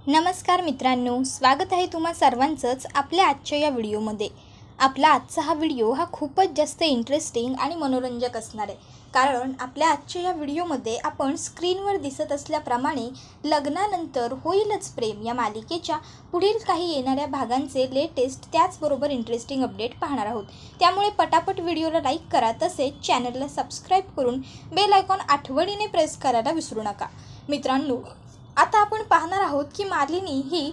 नमस्कार मित्रांनो, स्वागत आहे तुम्हा सर्वांचंच आपल्या आजच्या या व्हिडिओमध्ये। आपला आजचा हा व्हिडिओ खूपच जास्त इंटरेस्टिंग आणि मनोरंजक असणार आहे, कारण आपल्या आजच्या या व्हिडिओमध्ये आपण स्क्रीनवर दिसत असल्याप्रमाणे लग्नानंतर होईलच प्रेम या मालिकेच्या पुढील काही येणाऱ्या भागांचे लेटेस्ट त्याचबरोबर इंटरेस्टिंग अपडेट पाहणार आहोत। त्यामुळे पटापट व्हिडिओला लाईक करा, तसेच चॅनलला सबस्क्राईब करून बेल आयकॉन आठवणीने प्रेस करायला विसरू नका। मित्रांनो, आता आपण पाहणार आहोत की मालिनी ही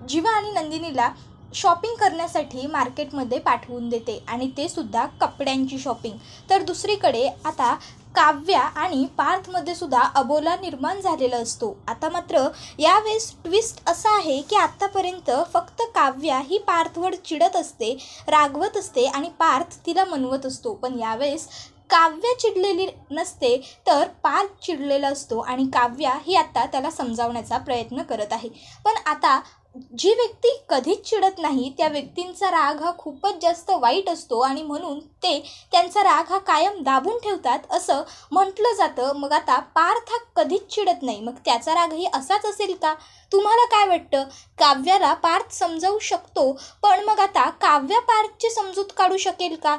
जीवा आणि नंदिनीला शॉपिंग करण्यासाठी मार्केटमध्ये पाठवून देते, आणि ते सुद्धा कपड्यांची शॉपिंग। तर दुसरीकडे आता काव्या आणि पार्थमध्ये सुद्धा अबोला निर्माण झालेला असतो। आता मात्र यावेळेस ट्विस्ट असा आहे की आत्तापर्यंत फक्त काव्या ही पार्थवर चिडत असते, रागवत असते, आणि पार्थ तिला मनवत असतो। पण यावेळेस काव्या चिडलेली नसते, तर पार्थ चिडलेला असतो, आणि काव्या ही आता त्याला समजावण्याचा प्रयत्न करत आहे। पण आता जी व्यक्ती कधीच चिडत नाही त्या व्यक्तींचा राग हा खूपच जास्त वाईट असतो, आणि म्हणून ते त्यांचा राग हा कायम दाबून ठेवतात असं म्हटलं जातं। मग आता पार्थ हा कधीच चिडत नाही, मग त्याचा रागही असाच असेल का? तुम्हाला काय वाटतं? काव्याला पार्थ समजावू शकतो, पण मग आता काव्या पार्थची समजूत काढू शकेल का?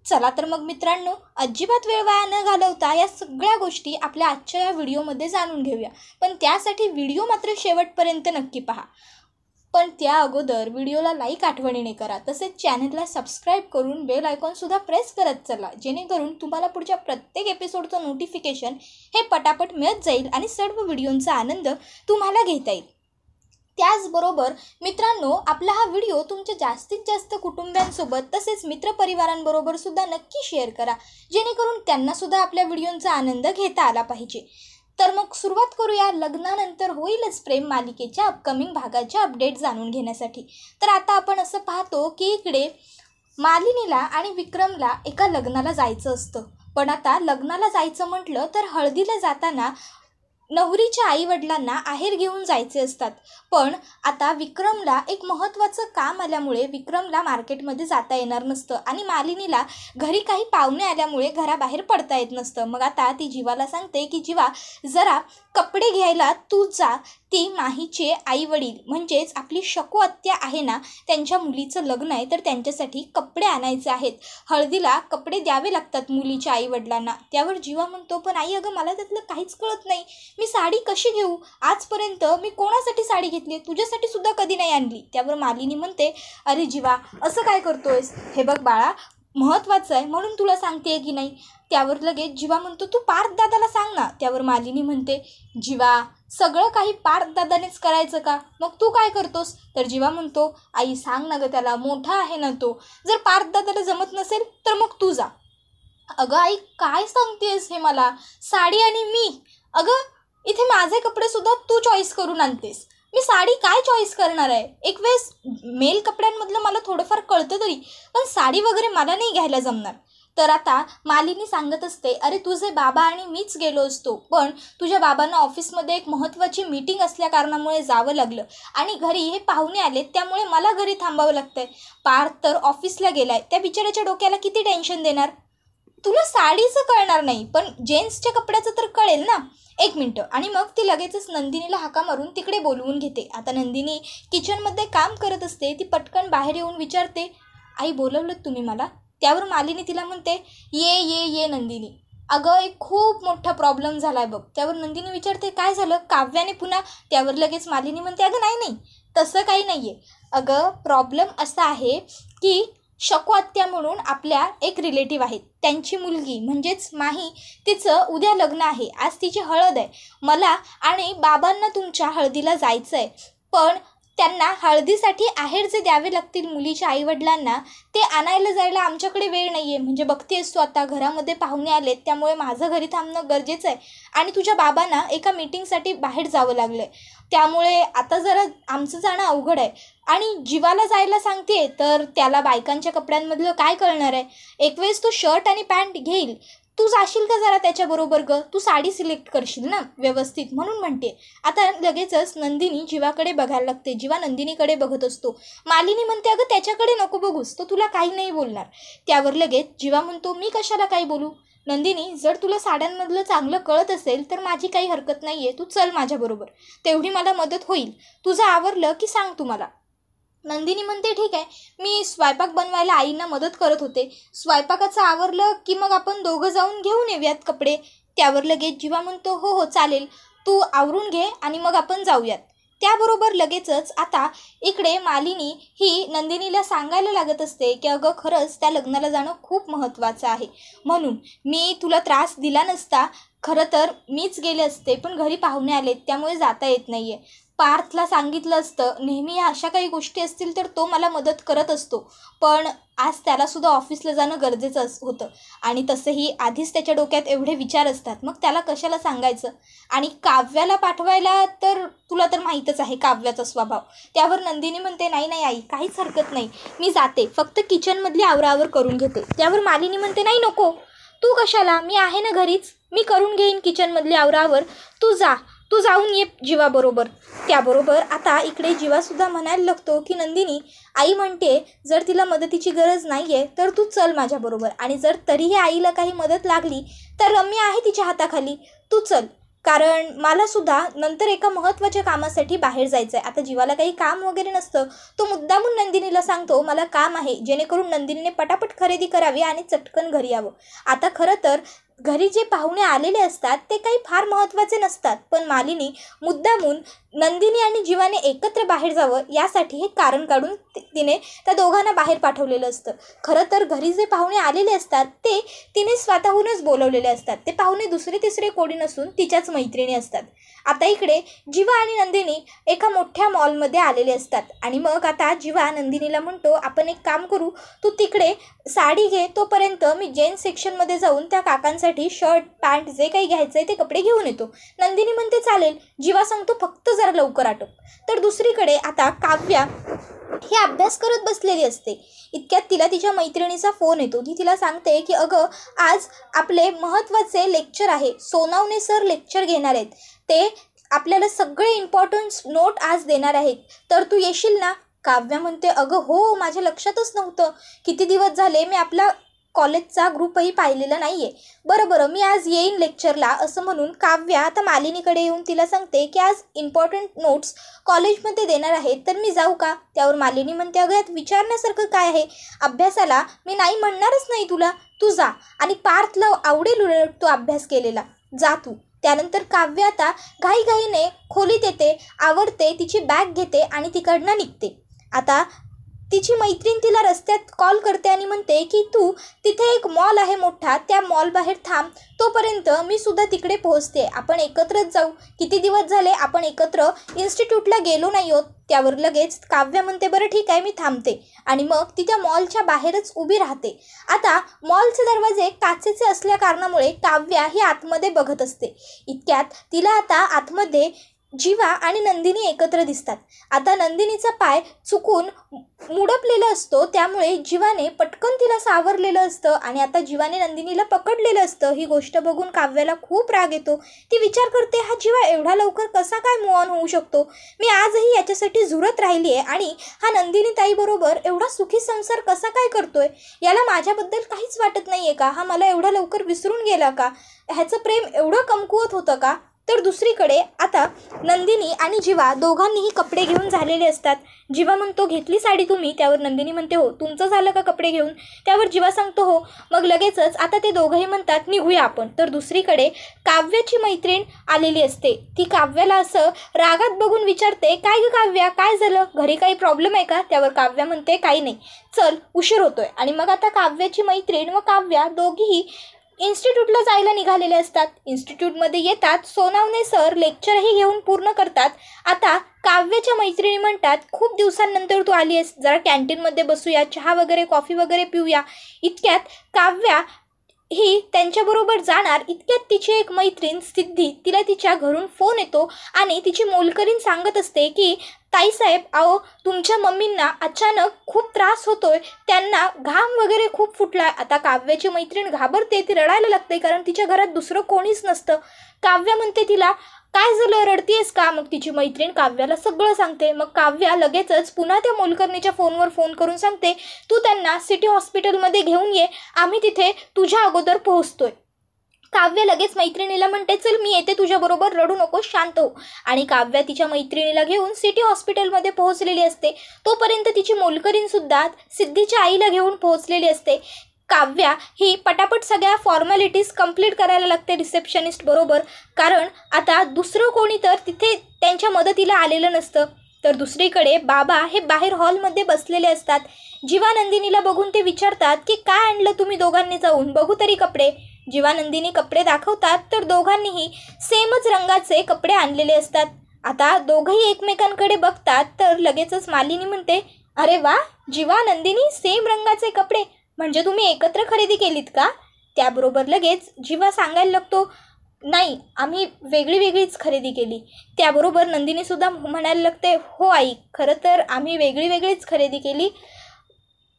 चला तर मग मित्रांनो, अजिबात वेळ वाया न घालवता या सगळ्या गोष्टी आपल्या आजच्या या व्हिडिओमध्ये जाणून घेऊया। पण त्यासाठी व्हिडिओ मात्र शेवटपर्यंत नक्की पहा। पण त्या अगोदर व्हिडिओला लाईक आठवणीने करा, तसेच चॅनलला सबस्क्राईब करून बेल आयकॉनसुद्धा प्रेस करत चला, जेणेकरून तुम्हाला पुढच्या प्रत्येक एपिसोडचं नोटिफिकेशन हे पटापट मिळत जाईल आणि सर्व व्हिडिओंचा आनंद तुम्हाला घेता येईल। त्याचबरोबर मित्रांनो, आपला हा व्हिडिओ तुमच्या जास्तीत जास्त कुटुंबियांसोबत तसेच मित्रपरिवारांबरोबर सुद्धा नक्की शेअर करा, जेणेकरून त्यांनासुद्धा आपल्या व्हिडिओंचा आनंद घेता आला पाहिजे। तर मग सुरुवात करूया लग्नानंतर होईलच प्रेम मालिकेच्या अपकमिंग भागाच्या अपडेट जाणून घेण्यासाठी। तर आता आपण असं पाहतो की इकडे मालिनीला आणि विक्रमला एका लग्नाला जायचं असतं, पण आता लग्नाला जायचं म्हटलं तर हळदीला जाताना नवरीच्या आईवडिलांना आहेर घेऊन जायचे असतात। पण आता विक्रमला एक महत्त्वाचं काम आल्यामुळे विक्रमला मार्केटमध्ये जाता येणार नसतं, आणि मालिनीला घरी काही पाहुणे आल्यामुळे घराबाहेर पडता येत नसतं। मग आता ती जीवाला सांगते की जीवा, जरा कपडे घ्यायला तू जा। ती माहीचे आईवडील म्हणजेच आपली शकू आत्या आहे ना, त्यांच्या मुलीचं लग्न आहे, तर त्यांच्यासाठी कपडे आणायचे आहेत। हळदीला कपडे द्यावे लागतात मुलीच्या आईवडिलांना। त्यावर जीवा म्हणतो, पण आई, अगं मला त्यातलं काहीच कळत नाही, मी साडी कशी घेऊ? आजपर्यंत मी कोणासाठी साडी घेतली? तुझ्यासाठी सुद्धा कधी नाही आणली। त्यावर मालिनी म्हणते, अरे जीवा, असं काय करतोयस? हे बघ बाळा, महत्त्वाचं आहे म्हणून तुला सांगते की नाही? त्यावर लगेच जीवा म्हणतो, तू पार्थ दादाला सांग ना। त्यावर मालिनी म्हणते, जीवा, सगळं काही पार्थ दादानेच करायचं का? मग तू काय करतोस? तर जीवा म्हणतो, आई सांग ना गं त्याला, मोठा आहे ना तो, जर पार्थ दादाला जमत नसेल तर मग तू जा। अगं आई, काय सांगतेस हे मला? साडी आणि मी? अगं, इथे माझे कपडे सुद्धा तू चॉईस करून आणतेस, मी साडी काय चॉईस करणार आहे? एक वेळेस मेल कपड्यांमधलं मला थोडंफार कळतं तरी, पण साडी वगैरे मला नाही घ्यायला जमणार। तर आता मालिनी सांगत असते, अरे तुझे बाबा आणि मीच गेलो असतो, पण तुझ्या बाबांना ऑफिसमध्ये एक महत्त्वाची मीटिंग असल्या कारणामुळे जावं लागलं, आणि घरी हे पाहुणे आले त्यामुळे मला घरी थांबावं लागतंय। पार्थ तर ऑफिसला गेलाय, त्या बिचाऱ्याच्या डोक्याला किती टेन्शन देणार? तुला साडीचं कळणार नाही, पण जेंट्सच्या कपड्याचं तर कळेल ना। एक मिनटं। आणि मग ती लगेचच नंदिनीला हाका मारून तिकडे बोलवून घेते। आता नंदिनी किचनमध्ये काम करत असते, ती पटकन बाहेर येऊन विचारते, आई बोलवलं तुम्ही मला? त्यावर मालिनी तिला म्हणते, ये ये ये नंदिनी, अगं एक खूप मोठा प्रॉब्लेम झाला आहे बघ। त्यावर नंदिनी विचारते, काय झालं? काव्याने पुन्हा? त्यावर लगेच मालिनी म्हणते, अगं नाही नाही, तसं काही नाही आहे। अगं प्रॉब्लेम असा आहे की शकू आत्या म्हणून आपल्या एक रिलेटिव्ह आहेत, त्यांची मुलगी म्हणजेच माही, तिचं उद्या लग्न आहे, आज तिची हळद आहे। मला आणि बाबांना तुमच्या हळदीला जायचं आहे, पण त्यांना हळदीसाठी आहेर जे द्यावे लागतील मुलीच्या आईवडिलांना, ते आणायला जायला आमच्याकडे वेळ नाही आहे। म्हणजे बघतेस तू, आता घरामध्ये पाहुणे आलेत, त्यामुळे माझं घरी थांबणं गरजेचं आहे, आणि तुझ्या बाबांना एका मीटिंगसाठी बाहेर जावं लागलं आहे, त्यामुळे आता जरा आमचं जाणं अवघड आहे। आणि जीवाला जायला सांगते, तर त्याला बायकांच्या कपड्यांमधलं काय कळणार आहे? एक वेळेस तू शर्ट आणि पॅन्ट घेईल, तू जाशील का जरा त्याच्याबरोबर ग? तू साडी सिलेक्ट करशील ना व्यवस्थित, म्हणून म्हणते। आता लगेचच नंदिनी जीवाकडे बघायला लागते, जीवा नंदिनीकडे बघत असतो। मालिनी म्हणते, अगं त्याच्याकडे नको बघूस, तो तुला काही नाही बोलणार। त्यावर लगेच जीवा म्हणतो, मी कशाला काही बोलू? नंदिनी, जर तुला साड्यांमधलं चांगलं कळत असेल तर माझी काही हरकत नाही आहे, तू चल माझ्याबरोबर, तेवढी मला मदत होईल. तुझं आवरलं की सांग तू मला. नंदिनी म्हणते, ठीक आहे, मी स्वयंपाक बनवायला आईंना मदत करत होते. स्वयंपाकाचं आवरलं की मग आपण दोघं जाऊन घेऊन येऊयात कपडे. त्यावर लगेच जीवा म्हणतो, हो हो चालेल, तू आवरून घे आणि मग आपण जाऊयात. त्याबरोबर लगेचच आता इकडे मालिनी ही नंदिनीला सांगायला लागत असते की अगं खरंच त्या लग्नाला जाणं खूप महत्त्वाचं आहे. म्हणून मी तुला त्रास दिला नसता, खरं तर मीच गेले असते, पण घरी पाहुणे आलेत त्यामुळे जाता येत नाही आहे. पार्थला सांगितलं असतं, नेहमी अशा काही गोष्टी असतील तर तो मला मदत करत असतो, पण आज त्यालासुद्धा ऑफिसला जाणं गरजेचं होतं आणि तसंही आधीच त्याच्या डोक्यात एवढे विचार असतात, मग त्याला कशाला सांगायचं. आणि काव्याला पाठवायला तर तुला तर माहीतच आहे काव्याचा स्वभाव. त्यावर नंदिनी म्हणते, नाही नाही आई, काहीच हरकत नाही, मी जाते, फक्त किचनमधली आवरावर करून घेते. त्यावर मालिनी म्हणते, नाही नको, तू कशाला, मी आहे ना घरीच, मी करून घेईन किचनमधली आवरावर, तू जाऊन ये जीवाबरोबर. त्याबरोबर आता इकडे जीवासुद्धा म्हणायला लागतो की नंदिनी, आई म्हणते जर तिला मदतीची गरज नाही आहे तर तू चल माझ्याबरोबर, आणि जर तरीही आईला काही मदत लागली तर रम्या आहे तिच्या हाताखाली, तू चल, कारण मलासुद्धा नंतर एका महत्त्वाच्या कामासाठी बाहेर जायचं आहे. आता जीवाला काही काम वगैरे नसतं, तो मुद्दामून नंदिनीला सांगतो मला काम आहे, जेणेकरून नंदिनीने पटापट खरेदी करावी आणि चटकन घरी यावं. आता खरं तर घरी जे पाहुणे आलेले असतात ते काही फार महत्त्वाचे नसतात, पण मालिनी मुद्दामून नंदिनी आणि जीवाने एकत्र बाहेर जावं यासाठी हे कारण काढून तिने त्या दोघांना बाहेर पाठवलेलं असतं. खरं तर घरी जे पाहुणे आलेले असतात ते तिने स्वतःहूनच बोलवलेले असतात. ते पाहुणे दुसरे तिसरे कोणी नसून तिच्याच मैत्रिणी असतात. आता इकडे जीवा आणि नंदिनी एका मोठ्या मॉलमध्ये आलेले असतात आणि मग आता जीवा नंदिनीला म्हणतो, आपण एक काम करू, तू तिकडे साडी घे, तोपर्यंत मी जेन्ट्स सेक्शनमध्ये जाऊन त्या काकांसाठी शर्ट पॅन्ट जे काही घ्यायचं आहे ते कपडे घेऊन येतो. नंदिनी म्हणते चालेल. जीवा सांगतो फक्त जरा लवकर आटप. तर दुसरीकडे आता काव्या ही अभ्यास करत बसलेली असते. इतक्यात तिला तिच्या मैत्रिणीचा फोन येतो. ती तिला सांगते की अगं आज आपले महत्त्वाचे लेक्चर आहे, सोनावणे सर लेक्चर घेणार आहेत, ते आपल्याला सगळे इम्पॉर्टंट नोट आज देणार आहेत, तर तू येशील ना. काव्या म्हणते, अगं हो, माझ्या लक्षातच नव्हतं, किती दिवस झाले मी आपला कॉलेजचा ग्रुपही पाहिलेला नाही आहे. बरं मी आज येईन लेक्चरला, असं म्हणून काव्या आता मालिनीकडे येऊन तिला सांगते की आज इम्पॉर्टंट नोट्स कॉलेजमध्ये देणार आहेत, तर मी जाऊ का. त्यावर मालिनी म्हणते, अगं यात विचारण्यासारखं काय आहे, अभ्यासाला मी नाही म्हणणारच नाही तुला, तू जा, आणि पार्थला आवडेल उलट तो अभ्यास केलेला, जा तू. त्यानंतर काव्य आता घाईघाईने खोलीत येते, आवरते, तिची बॅग घेते आणि तिकडनं निघते. आता तिची मैत्रीण तिला रस्त्यात कॉल करते आणि म्हणते की तू तिथे एक मॉल आहे मोठा, त्या मॉल बाहेर थांब, तोपर्यंत मी सुद्धा तिकडे पोहोचते, आपण एकत्रच जाऊ, किती दिवस झाले आपण एकत्र इन्स्टिट्यूटला गेलो नाही आहोत. त्यावर लगेच काव्य म्हणते, बरं ठीक आहे, मी थांबते, आणि मग ती त्या मॉलच्या बाहेरच उभी राहते. आता मॉलचे दरवाजे काचेचे असल्या कारणामुळे काव्या ही आतमध्ये बघत असते. इतक्यात तिला आता आतमध्ये जीवा आणि नंदिनी एकत्र दिसतात. आता नंदिनीचा पाय चुकून मुडपलेला असतो, त्यामुळे जीवाने पटकन तिला सावरलेलं असतं आणि आता जीवाने नंदिनीला पकडलेलं असतं. ही गोष्ट बघून काव्याला खूप राग येतो. ती विचार करते, हा जीवा एवढा लवकर कसा काय मूव ऑन होऊ शकतो, मी आजही याच्यासाठी झुरत राहिली आहे, आणि हा नंदिनी ताईबरोबर एवढा सुखी संसार कसा काय करतोय, याला माझ्याबद्दल काहीच वाटत नाही आहे का, हा मला एवढा लवकर विसरून गेला का, ह्याचं प्रेम एवढं कमकुवत होतं का. तर दुसरीकडे आता नंदिनी आणि जीवा दोघांनीही कपडे घेऊन झालेले असतात. जीवा म्हणतो, घेतली साडी तुम्ही. त्यावर नंदिनी म्हणते, हो. तुमचं झालं का कपडे घेऊन. त्यावर जीवा सांगतो, हो. मग लगेचच आता ते दोघंही म्हणतात, निघूया आपण. तर दुसरीकडे काव्याची मैत्रीण आलेली असते. ती काव्याला असं रागात बघून विचारते, काय ग काव्या, काय झालं, घरी काही प्रॉब्लेम आहे का. त्यावर काव्या म्हणते, काही नाही, चल उशीर होतोय. आणि मग आता काव्याची मैत्रीण व काव्या दोघीही इन्स्टिट्यूटला जायला निघालेले असतात. इन्स्टिट्यूटमध्ये येतात, सोनावणे सर लेक्चरही घेऊन पूर्ण करतात. आता काव्याच्या मैत्रिणी म्हणतात, खूप दिवसांनंतर तू आली आहेस, जरा कॅन्टीनमध्ये बसूया, चहा वगैरे कॉफी वगैरे पिऊया. इतक्यात काव्या ही त्यांच्याबरोबर जाणार. इतक्यात तिची एक मैत्रीण सिद्धी, तिला तिच्या घरून फोन येतो आणि तिची मोलकरीण सांगत असते की ताईसाहेब, अहो तुमच्या मम्मींना अचानक खूप त्रास होतोय, त्यांना घाम वगैरे खूप फुटला. आता काव्याची मैत्रीण घाबरते, ती रडायला लागते, कारण तिच्या घरात दुसरं कोणीच नसतं. काव्या म्हणते तिला, काय झालं, रडतीयस का. मग तिची मैत्रीण काव्याला सगळं सांगते. मग काव्या लगेचच पुन्हा त्या मोलकरणीच्या फोनवर फोन करून सांगते, तू त्यांना सिटी हॉस्पिटलमध्ये घेऊन ये, आम्ही तिथे तुझ्या अगोदर पोहोचतोय. काव्य लगेच मैत्रिणीला म्हणते, चल मी येते तुझ्याबरोबर, रडू नको, शांत हो. आणि काव्या तिच्या मैत्रिणीला घेऊन सिटी हॉस्पिटलमध्ये पोहोचलेली असते. तोपर्यंत तिची मोलकरीणसुद्धा सिद्धीच्या आईला घेऊन पोहोचलेली असते. काव्या ही पटापट सगळ्या फॉर्मॅलिटीज कंप्लीट करायला लागते रिसेप्शनिस्ट बरोबर, कारण आता दुसरं कोणी तर तिथे त्यांच्या मदतीला आलेलं नसतं. तर दुसरीकडे बाबा हे बाहेर हॉलमध्ये बसलेले असतात. जीवा नंदिनीला बघून ते विचारतात की काय आणलं तुम्ही दोघांनी, जाऊन बघू तरी कपडे. जीवा नंदिनी कपडे दाखवतात तर दोघांनीही सेमच रंगाचे कपडे आणलेले असतात. आता दोघंही एकमेकांकडे बघतात तर लगेचच मालिनी म्हणते, अरे वा जीवा नंदिनी, सेम रंगाचे कपडे, म्हणजे तुम्ही एकत्र खरेदी केलीत का? त्याबरोबर लगेच जीवा सांगायला लागतो, नाही आम्ही वेगळी वेगळीच खरेदी केली. त्याबरोबर नंदिनीसुद्धा म्हणायला लागते, हो आई, खरं तर आम्ही वेगळी वेगळीच खरेदी केली,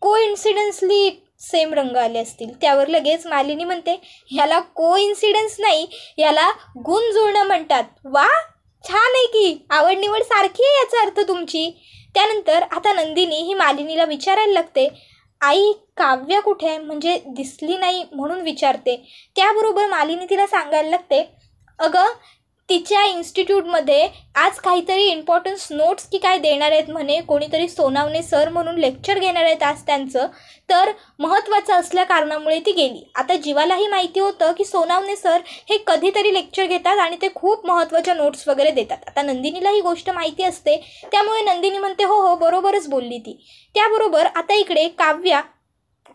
कोइन्सिडन्सली सेम रंग आले असतील. त्यावर लगेच मालिनी म्हणते, ह्याला कोइन्सिडन्स नाही, याला गुण जुळणं म्हणतात. वा, छान आहे की, आवड निवड सारखी आहे याचा अर्थ तुमची. त्यानंतर आता नंदिनी ही मालिनीला विचारायला लागते, आई काव्या कुठे आहे, म्हणजे दिसली नाही म्हणून विचारते. त्याबरोबर मालिनी तिला सांगायला लागते, अगं तिच्या इन्स्टिट्यूटमध्ये आज काहीतरी इम्पॉर्टन्स नोट्स की काय देणार आहेत म्हणे, कोणीतरी सोनावणे सर म्हणून लेक्चर घेणार आहेत आज त्यांचं, तर महत्त्वाचं असल्या कारणामुळे ती गेली. आता जीवालाही माहिती होतं की सोनावणे सर हे कधीतरी लेक्चर घेतात आणि ते खूप महत्त्वाच्या नोट्स वगैरे देतात. आता नंदिनीला ही गोष्ट माहिती असते, त्यामुळे नंदिनी म्हणते, हो हो बरोबरच बोलली ती. त्याबरोबर आता इकडे काव्या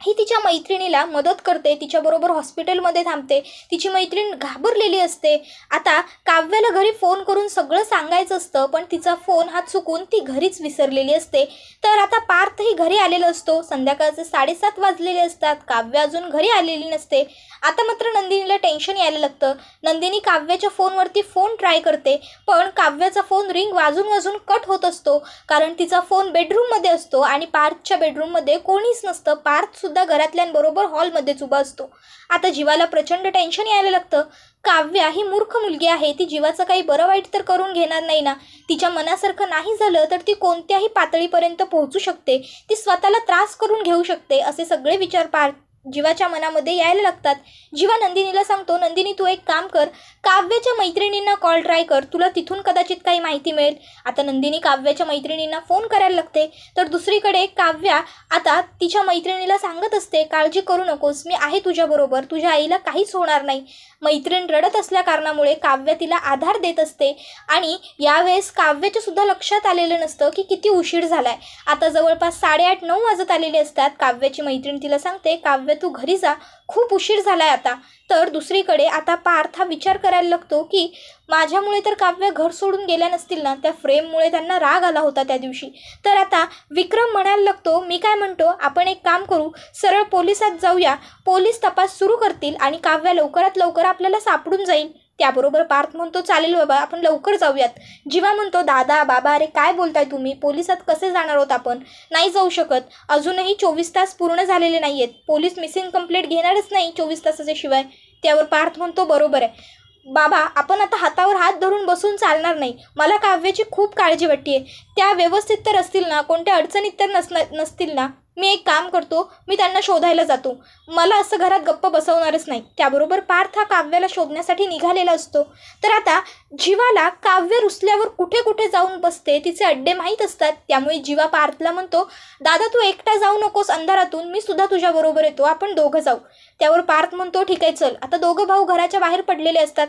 ही तिच्या मैत्रिणीला मदत करते, तिच्याबरोबर हॉस्पिटलमध्ये थांबते. तिची मैत्रीण घाबरलेली असते. आता काव्याला घरी फोन करून सगळं सांगायचं असतं, पण तिचा फोन हा चुकून ती घरीच विसरलेली असते. तर आता पार्थही घरी आलेला असतो. संध्याकाळचे 7:30 वाजलेले असतात. काव्या अजून घरी आलेली नसते. आता मात्र नंदिनीला टेन्शन यायला लागतं. नंदिनी काव्याच्या फोनवरती फोन ट्राय करते, पण काव्याचा फोन रिंग वाजून वाजून कट होत असतो, कारण तिचा फोन बेडरूममध्ये असतो आणि पार्थच्या बेडरूममध्ये कोणीच नसतं. पार्थसुद्धा घरातल्यांबरोबर हॉलमध्येच उभा असतो. आता जीवाला प्रचंड टेन्शन यायला लागतं. काव्या ही मूर्ख मुलगी आहे, ती जीवाचं काही बरं वाईट तर करून घेणार नाही ना. तिच्या मनासारखं नाही झालं तर ती कोणत्याही पातळीपर्यंत पोहोचू शकते, ती स्वतःला त्रास करून घेऊ शकते. असे सगळे विचार जीवाच्या मनामध्ये यायला लागतात. जीवा नंदिनीला सांगतो, नंदिनी तू एक काम कर, काव्याच्या मैत्रिणींना कॉल ट्राय कर, तुला तिथून कदाचित काही माहिती मिळेल. आता नंदिनी काव्याच्या मैत्रिणींना फोन करायला लागते. तर दुसरीकडे काव्या आता तिच्या मैत्रिणीला सांगत असते, काळजी करू नकोस, मी आहे तुझ्याबरोबर, तुझ्या आईला काहीच होणार नाही. मैत्रीण रडत असल्या कारणामुळे काव्या तिला आधार देत असते. आणि यावेळेस काव्याच्या सुद्धा लक्षात आलेलं नसतं की किती उशीर झालाय. आता जवळपास 8:30-9 वाजत आलेले असतात. काव्याची मैत्रीण तिला सांगते, काव्य तू घरी जा, खूप उशीर झालाय आता. तर दुसरीकडे आता पार्थ हा विचार करायला लागतो की माझ्यामुळे तर काव्य घर सोडून गेल्या नसतील ना, त्या फ्रेममुळे त्यांना राग आला होता त्या दिवशी. तर आता विक्रम म्हणायला लागतो, मी काय म्हणतो, आपण एक काम करू, सरळ पोलिसात जाऊया, पोलीस तपास सुरू करतील आणि काव्य लवकरात लवकर आपल्याला सापडून जाईल. त्याबरोबर पार्थ म्हणतो, चालेल बाबा, आपण लवकर जाऊयात. जीवा म्हणतो, दादा बाबा, अरे काय बोलताय तुम्ही, पोलिसात कसे जाणार आहोत आपण, नाही जाऊ शकत, अजूनही 24 तास पूर्ण झालेले नाही आहेत, पोलीस मिसिंग कंप्लेंट घेणारच नाही 24 तासाच्या शिवाय. त्यावर पार्थ म्हणतो, बरोबर आहे बाबा, आपण आता हातावर हात धरून बसून चालणार नाही, मला काव्याची खूप काळजी वाटते, त्या व्यवस्थित तर असतील ना, कोणत्या अडचणीत तर नसतील ना. मी एक काम करतो, मी त्यांना शोधायला जातो, मला असं घरात गप्प बसवणारच नाही. त्याबरोबर पार्थ हा काव्याला शोधण्यासाठी निघालेला असतो. तर आता जीवाला काव्य रुसल्यावर कुठे कुठे जाऊन बसते तिचे अड्डे माहीत असतात. त्यामुळे जीवा पार्थला म्हणतो, दादा तू एकटा जाऊ नकोस अंधारातून, मी सुद्धा तुझ्याबरोबर येतो, आपण दोघं जाऊ. त्यावर पार्थ म्हणतो, ठीक आहे चल. आता दोघं भाऊ घराच्या बाहेर पडलेले असतात.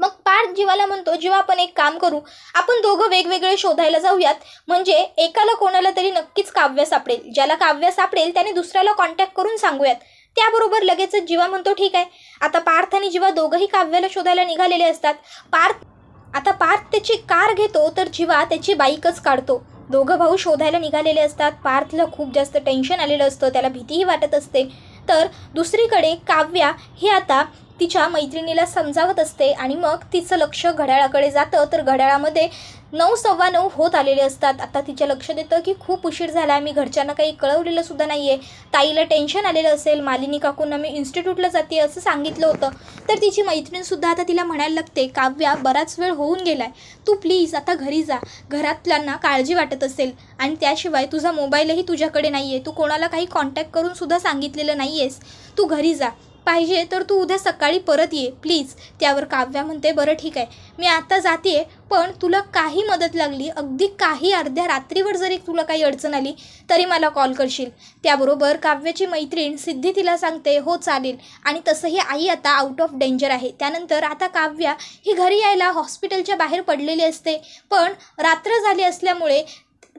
मग पार्थ जीवाला म्हणतो, जीवा आपण एक काम करू, आपण दोघं वेगवेगळे शोधायला जाऊयात, म्हणजे एकाला कोणाला तरी नक्कीच काव्य सापडेल, ज्याला काव्य सापडेल त्याने दुसऱ्याला कॉन्टॅक्ट करून सांगूयात. त्याबरोबर लगेचच जीवा म्हणतो, ठीक आहे. आता पार्थ आणि जीवा दोघंही काव्याला शोधायला निघालेले असतात. पार्थ त्याची कार घेतो तर जीवा त्याची बाईकच काढतो. दोघं भाऊ शोधायला निघालेले असतात. पार्थला खूप जास्त टेन्शन आलेलं असतं, त्याला भीतीही वाटत असते. तर दुसरीकडे काव्या ही आता तिच्या मैत्रिणीला समजावत असते आणि मग तिचं लक्ष घड्याळाकडे जातं. तर घड्याळामध्ये 9:15 होत आलेले असतात. आता तिच्या लक्षात येतं की खूप उशीर झाला आहे, मी घरच्यांना काही कळवलेलं सुद्धा नाही आहे, ताईला टेन्शन आलेलं असेल, मालिनी काकूंना मी इन्स्टिट्यूटला जाते असं सांगितलं होतं. तर तिची मैत्रीणसुद्धा आता तिला म्हणायला लागते, काव्या बराच वेळ होऊन गेला आहे, तू प्लीज आता घरी जा, घरातल्यांना काळजी वाटत असेल, आणि त्याशिवाय तुझा मोबाईलही तुझ्याकडे नाही आहे, तू कोणाला काही कॉन्टॅक्ट करून सुद्धा सांगितलेलं नाही आहेस, तू घरी जा. पाहिजे तर तू उद्या सकाळी परत ये प्लीज. त्यावर काव्या म्हणते बरं ठीक आहे, मी आता जाते, पण तुला काही मदत लागली, अगदी काही अर्ध्या रात्रीवर जरी तुला काही अडचण आली तरी मला कॉल करशील. त्याबरोबर काव्याची मैत्रीण सिद्धी तिला सांगते हो चालेल. आणि तसंही आई आता आउट ऑफ डेंजर आहे. त्यानंतर आता काव्या ही घरी यायला हॉस्पिटलच्या बाहेर पडलेली असते, पण रात्र झाली असल्यामुळे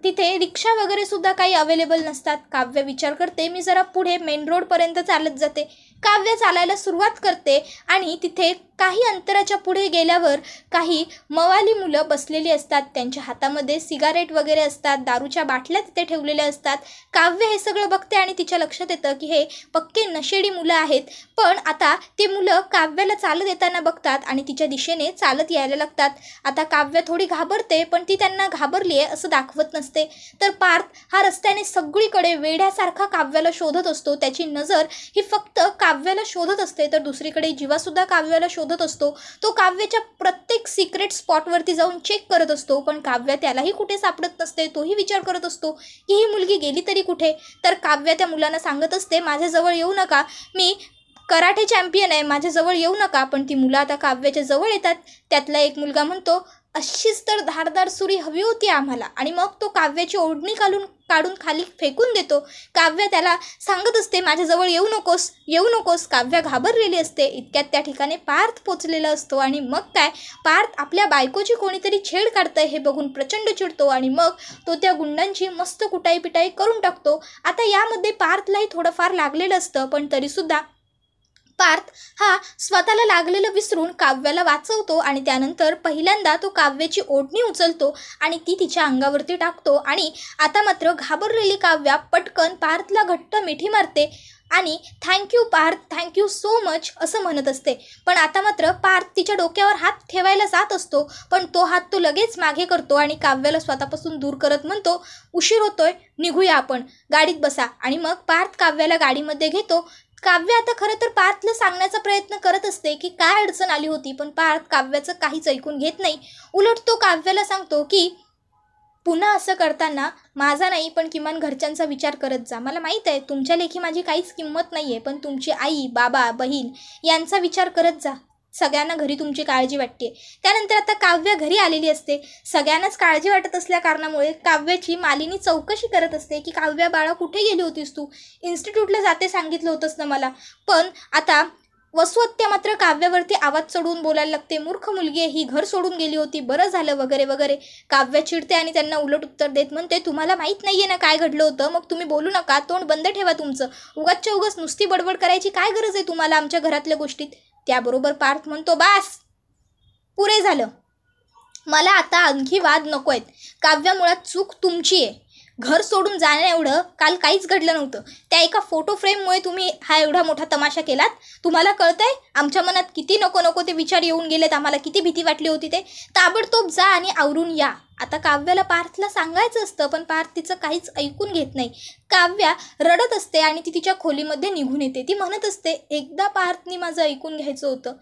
तिथे रिक्षा वगैरे सुद्धा काही अवेलेबल नसतात. काव्य विचार करते मी जरा पुढे मेन रोडपर्यंत चालत जाते. काव्य चालायला सुरुवात करते आणि तिथे काही अंतराच्या पुढे गेल्यावर काही मवाली मुलं बसलेली असतात. त्यांच्या हातामध्ये सिगारेट वगैरे असतात, दारूच्या बाटल्या तिथे ठेवलेल्या असतात. काव्य हे सगळं बघते आणि तिच्या लक्षात येतं की हे पक्के नशेडी मुलं आहेत. पण आता ते मुलं काव्याला चालत येताना बघतात आणि तिच्या दिशेने चालत यायला लागतात. आता काव्य थोडी घाबरते, पण ती त्यांना घाबरली आहे असं दाखवत नसते. तर पार्थ हा रस्त्याने सगळीकडे वेड्यासारखा काव्याला शोधत असतो. त्याची नजर ही फक्त काव्याला शोधत असते, तर दुसरीकडे जीवासुद्धा काव्याला शोधत असतो. तो काव्याच्या प्रत्येक सिक्रेट स्पॉटवरती जाऊन चेक करत असतो, पण काव्या त्यालाही कुठे सापडत नसते. तोही विचार करत असतो की ही मुलगी गेली तरी कुठे. तर काव्या त्या मुलांना सांगत असते माझ्याजवळ येऊ नका, मी कराटे चॅम्पियन आहे, माझ्याजवळ येऊ नका. पण ती मुलं आता काव्याच्या जवळ येतात. त्यातला एक मुलगा म्हणतो अशीच तर धारदार सुरी हवी होती आम्हाला, आणि मग तो काव्याची ओढणी काढून खाली फेकून देतो. काव्या त्याला सांगत असते माझ्याजवळ येऊ नकोस, येऊ नकोस. काव्या घाबरलेली असते. इतक्यात त्या ठिकाणी पार्थ पोचलेला असतो आणि मग काय, पार्थ आपल्या बायकोची कोणीतरी छेड काढतंय हे बघून प्रचंड चिडतो आणि मग तो त्या गुंडांची मस्त कुटाई पिटाई करून टाकतो. आता यामध्ये पार्थलाही थोडंफार लागलेलं असतं, पण तरीसुद्धा पार्थ हा स्वतःला लागलेलं विसरून काव्याला वाचवतो आणि त्यानंतर पहिल्यांदा तो काव्याची ओढणी उचलतो आणि ती तिच्या अंगावरती टाकतो. आणि आता मात्र घाबरलेली काव्या पटकन पार्थला घट्ट मिठी मारते आणि thank you Parth, thank you so much असं म्हणत असते. पण आता मात्र पार्थ तिच्या डोक्यावर हात ठेवायला जात असतो, पण तो हात तो लगेच मागे करतो आणि काव्याला स्वतःपासून दूर करत म्हणतो उशीर होतोय, निघूया आपण, गाडीत बसा. आणि मग पार्थ काव्याला गाडीमध्ये घेतो. काव्य आता खरं तर पार्थला सांगण्याचा प्रयत्न करत असते की काय अडचण आली होती, पण पार्थ काव्याचं काहीच ऐकून घेत नाही. उलट तो काव्याला सांगतो की पुन्हा असं करताना माझा नाही पण किमान घरच्यांचा विचार करत जा. मला माहीत आहे तुमच्या लेखी माझी काहीच किंमत नाही आहे, पण तुमची आई, बाबा, बहीण यांचा विचार करत जा. सगळ्यांना घरी तुमची काळजी वाटते. त्यानंतर आता काव्य घरी आलेली असते. सगळ्यांनाच काळजी वाटत असल्या कारणामुळे काव्याची मालिनी चौकशी करत असते की काव्या बाळा कुठे गेली होतीस तू, इन्स्टिट्यूटला जाते सांगितलं होतंस ना मला. पण आता वसुहत्या मात्र काव्यावरती आवाज चढवून बोलायला लागते, मूर्ख मुलगी आहे ही, घर सोडून गेली होती, बरं झालं वगैरे वगैरे. काव्य चिडते आणि त्यांना उलट उत्तर देत म्हणते तुम्हाला माहीत नाही आहे ना काय घडलं होतं, मग तुम्ही बोलू नका, तोंड बंद ठेवा तुमचं, उगाचच्या उगाच नुसती बडबड करायची काय गरज आहे तुम्हाला आमच्या घरातल्या गोष्टीत. त्याबरोबर पार्थ म्हणतो बास, पुरे झालं, मला आता आणखी वाद नको आहेत. काव्या मुळात चूक तुमची आहे. घर सोडून जाण्या एवढं काल काहीच घडलं नव्हतं. त्या एका फोटो फ्रेममुळे तुम्ही हा एवढा मोठा तमाशा केलात. तुम्हाला कळतंय आमच्या मनात किती नको नको ते विचार येऊन गेलेत, आम्हाला किती भीती वाटली होती ते. ताबडतोब जा आणि आवरून या. आता काव्याला पार्थला सांगायचं असतं, पण पार्थ तिचं काहीच ऐकून घेत नाही. काव्या रडत असते आणि ती तिच्या खोलीमध्ये निघून येते. ती म्हणत असते एकदा पार्थनी माझं ऐकून घ्यायचं होतं.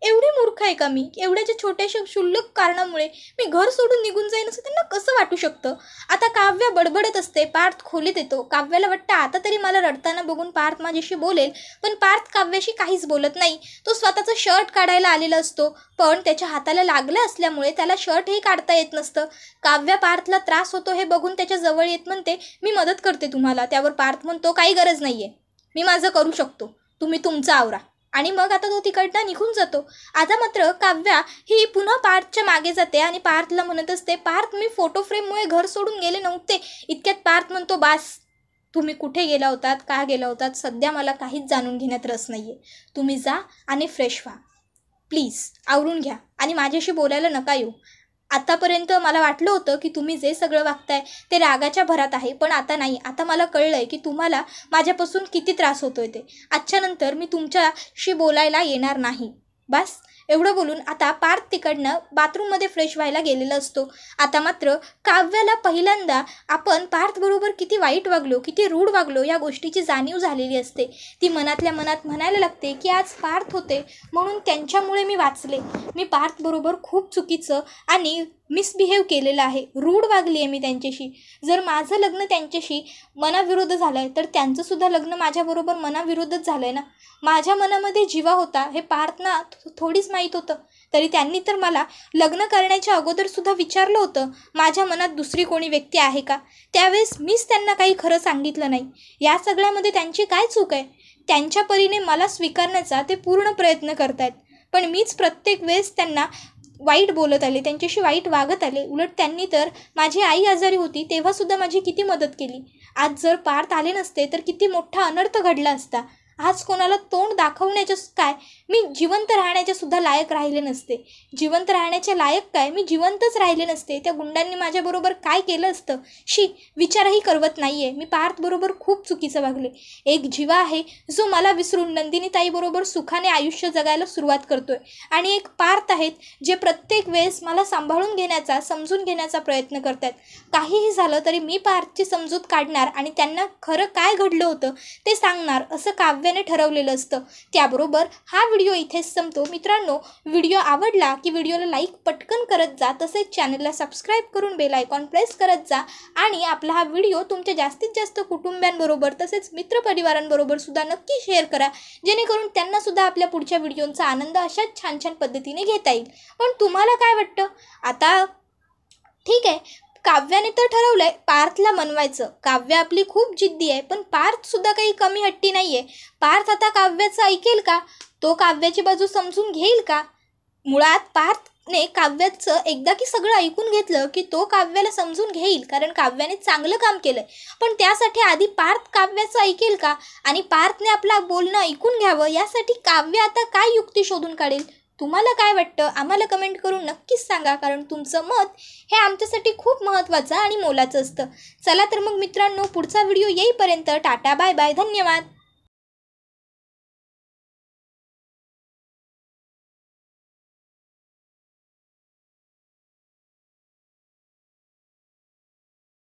एवढी मूर्ख आहे का मी, एवढ्याच्या छोट्याशा क्षुल्लक कारणामुळे मी घर सोडून निघून जाईन असं त्यांना कसं वाटू शकतं. आता काव्या बडबडत असते. पार्थ खोलीत येतो. काव्याला वाटतं आता तरी मला रडताना बघून पार्थ माझ्याशी बोलेल, पण पार्थ काव्याशी काहीच बोलत नाही. तो स्वतःचं शर्ट काढायला आलेला असतो, पण त्याच्या हाताला लागलं असल्यामुळे त्याला शर्टही काढता येत नसतं. काव्या पार्थला त्रास होतो हे बघून त्याच्या जवळ येत म्हणते मी मदत करते तुम्हाला. त्यावर पार्थ म्हणतो काही गरज नाही आहे, मी माझं करू शकतो, तुम्ही तुमचं आवरा. आणि मग आता तो तिकडनं निघून जातो. आता मात्र काव्या ही पुन्हा पार्थच्या मागे जाते आणि पार्थला म्हणत असते पार्थ मी फोटो फ्रेममुळे घर सोडून गेले नव्हते. इतक्यात पार्थ म्हणतो बास, तुम्ही कुठे गेला होतात, का गेला होतात, सध्या मला काहीच जाणून घेण्यात रस नाही आहे. तुम्ही जा आणि फ्रेश व्हा, प्लीज आवरून घ्या आणि माझ्याशी बोलायला नका येऊ. आतापर्यंत मला वाटलं होतं की तुम्ही जे सगळं वागताय ते रागाच्या भरात आहे, पण आता नाही. आता मला कळलं आहे की तुम्हाला माझ्यापासून किती त्रास होतोय ते. आजच्यानंतर मी तुमच्याशी बोलायला येणार नाही. बस एवढं बोलून आता पार्थ तिकडनं बाथरूममध्ये फ्रेश व्हायला गेलेला असतो. आता मात्र काव्याला पहिल्यांदा आपण पार्थबरोबर किती वाईट वागलो, किती रूढ वागलो या गोष्टीची जाणीव झालेली असते. ती मनातल्या मनात म्हणायला लागते की आज पार्थ होते म्हणून त्यांच्यामुळे मी वाचले. मी पार्थबरोबर खूप चुकीचं आणि मिसबिहेव केलेलं आहे, रूढ वागली आहे मी त्यांच्याशी. जर माझं लग्न त्यांच्याशी मनाविरुद्ध झालं आहे तर त्यांचंसुद्धा लग्न माझ्याबरोबर मनाविरुद्धच झालं आहे ना. माझ्या मनामध्ये जीवा होता हे पार्थना थोडीच माहीत होतं. तरी त्यांनी तर मला लग्न करण्याच्या अगोदरसुद्धा विचारलं होतं माझ्या मनात दुसरी कोणी व्यक्ती आहे का. त्यावेळेस मीच त्यांना काही खरं सांगितलं नाही. या सगळ्यामध्ये त्यांची काय चूक आहे. त्यांच्या परीने मला स्वीकारण्याचा ते पूर्ण प्रयत्न करत आहेत, पण मीच प्रत्येक वेळेस त्यांना वाईट बोलत आले, त्यांच्याशी वाईट वागत आले. उलट त्यांनी तर माझी आई आजारी होती तेव्हासुद्धा माझी किती मदत केली. आज जर पार्थ आले नसते तर किती मोठा अनर्थ घडला असता. आज कोणाला तोंड दाखवण्याचं काय, मी जिवंत राहण्याच्या सुद्धा लायक राहिले नसते. जिवंत राहण्याचे लायक काय, मी जिवंतच राहिले नसते. त्या गुंडांनी माझ्याबरोबर काय केलं असतं विचारही करवत नाही आहे. मी पार्थबरोबर खूप चुकीचं वागले. एक जीवा आहे जो मला विसरून नंदिनीताईबरोबर सुखाने आयुष्य जगायला सुरुवात करतोय, आणि एक पार्थ आहेत जे प्रत्येक वेळेस मला सांभाळून घेण्याचा, समजून घेण्याचा प्रयत्न करतात. काहीही झालं तरी मी पार्थची समजूत काढणार आणि त्यांना खरं काय घडलं होतं ते सांगणार असं काव्याने ठरवलेलं असतं. त्याबरोबर हा व्हिडिओ इथेच संपतो. मित्रांनो, व्हिडिओ आवडला की व्हिडिओला लाईक पटकन करत जा, तसेच चॅनलला सबस्क्राईब करून बेल आयकॉन प्रेस करत जा, आणि आपला हा व्हिडिओ तुमच्या जास्तीत जास्त कुटुंबियांबरोबर तसेच मित्रपरिवारांबरोबर सुद्धा नक्की शेअर करा, जेणेकरून त्यांना सुद्धा आपल्या पुढच्या व्हिडिओचा आनंद अशाच छान छान पद्धतीने घेता येईल. पण तुम्हाला काय वाटतं? आता ठीक आहे, काव्याने तर ठरवलंय पार्थला मनवायचं. काव्य आपली खूप जिद्दी आहे, पण पार्थसुद्धा काही कमी हट्टी नाही आहे. पार्थ आता काव्याचं ऐकेल का? तो काव्याची बाजू समजून घेईल का? मुळात पार्थने काव्याचं एकदा की सगळं ऐकून घेतलं की तो काव्याला समजून घेईल, कारण काव्याने चांगलं काम केलंय. पण त्यासाठी आधी पार्थ काव्याचं ऐकेल का? आणि पार्थने आपला बोलणं ऐकून घ्यावं यासाठी काव्य आता काय युक्ती शोधून काढेल? तुम्हाला काय वाटतं? आम्हाला कमेंट करून नक्कीच सांगा, कारण तुमचं मत हे आमच्यासाठी खूप महत्त्वाचं आणि मोलाचं असतं. चला तर मग मित्रांनो, पुढचा व्हिडिओ येईपर्यंत टाटा बाय बाय, धन्यवाद.